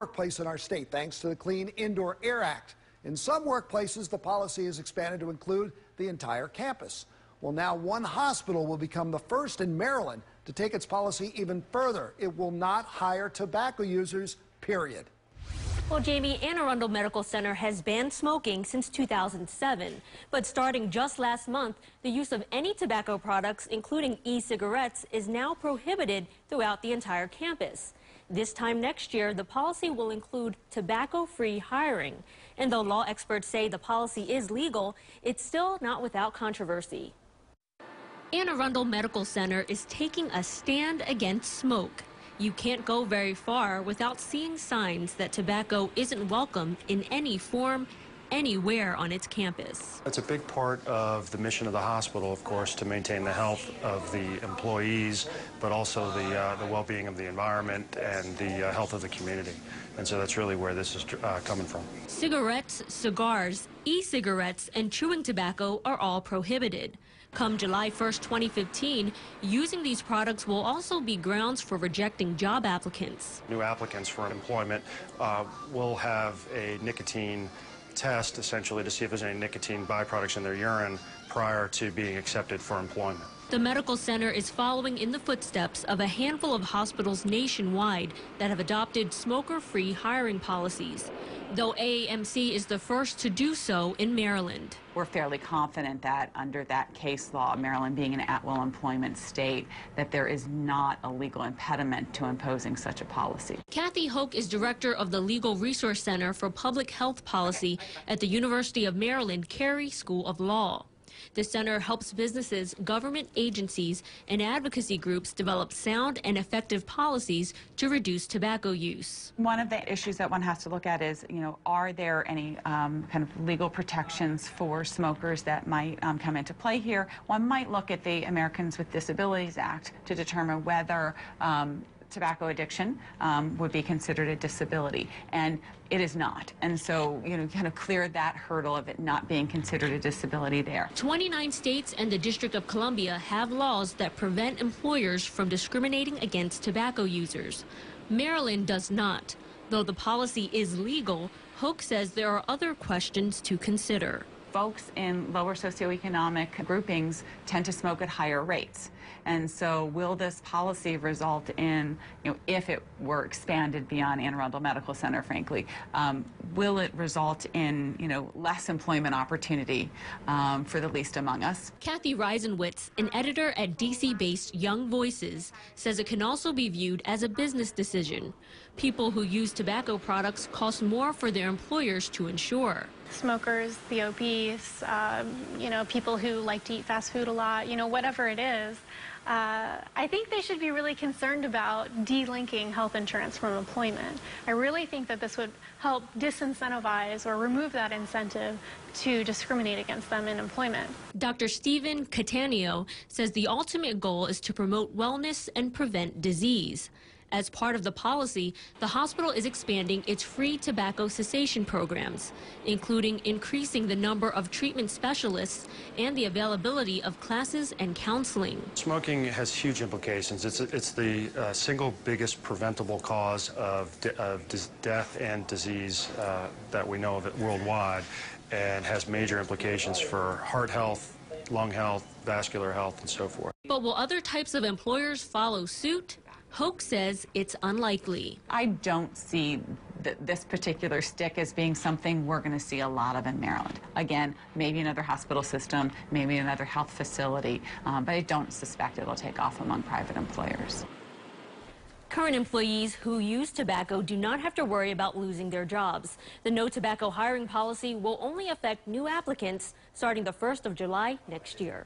workplace in our state, thanks to the Clean Indoor Air Act. In some workplaces, the policy is expanded to include the entire campus. Well, now one hospital will become the first in Maryland to take its policy even further. It will not hire tobacco users, period. Well, Jamie, Anne Arundel Medical Center has banned smoking since 2007. But starting just last month, the use of any tobacco products, including e-cigarettes, is now prohibited throughout the entire campus. This time next year, the policy will include tobacco-free hiring. And though law experts say the policy is legal, it's still not without controversy. Anne Arundel Medical Center is taking a stand against smoke. You can't go very far without seeing signs that tobacco isn't welcome in any form, anywhere on its campus. It's a big part of the mission of the hospital, of course, to maintain the health of the employees, but also the well-being of the environment and the health of the community. And so that's really where this is coming from. Cigarettes, cigars, e-cigarettes, and chewing tobacco are all prohibited. Come July 1st, 2015, using these products will also be grounds for rejecting job applicants. New applicants for employment will have a nicotine test, essentially, to see if there's any nicotine byproducts in their urine prior to being accepted for employment. The medical center is following in the footsteps of a handful of hospitals nationwide that have adopted smoker-free hiring policies, though AAMC is the first to do so in Maryland. We're fairly confident that under that case law, Maryland being an at-will employment state, that there is not a legal impediment to imposing such a policy. Cathy Hoke is director of the Legal Resource Center for Public Health Policy at the University of Maryland Carey School of Law. The center helps businesses, government agencies, and advocacy groups develop sound and effective policies to reduce tobacco use. One of the issues that one has to look at is, are there any kind of legal protections for smokers that might come into play here? One might look at the Americans with Disabilities Act to determine whether tobacco addiction would be considered a disability, and it is not. And so, kind of clear that hurdle of it not being considered a disability there. 29 states and the District of Columbia have laws that prevent employers from discriminating against tobacco users. Maryland does not. Though the policy is legal, Hoke says there are other questions to consider. Folks in lower socioeconomic groupings tend to smoke at higher rates. And so will this policy result in, if it were expanded beyond Anne Arundel Medical Center, frankly, will it result in, less employment opportunity for the least among us? Cathy Reisenwitz, an editor at DC-based Young Voices, says it can also be viewed as a business decision. People who use tobacco products cost more for their employers to insure. Smokers, the obese, people who like to eat fast food a lot, whatever it is, I think they should be really concerned about delinking health insurance from employment. I really think that this would help disincentivize or remove that incentive to discriminate against them in employment. Dr. Stephen Catania says the ultimate goal is to promote wellness and prevent disease. As part of the policy, the hospital is expanding its free tobacco cessation programs, including increasing the number of treatment specialists and the availability of classes and counseling. Smoking has huge implications. It's the single biggest preventable cause of death and disease that we know of it worldwide, and has major implications for heart health, lung health, vascular health, and so forth. But will other types of employers follow suit? Hoke says it's unlikely. I don't see this particular stick as being something we're going to see a lot of in Maryland. Again, maybe another hospital system, maybe another health facility, but I don't suspect it'll take off among private employers. Current employees who use tobacco do not have to worry about losing their jobs. The no tobacco hiring policy will only affect new applicants starting the 1st of July next year.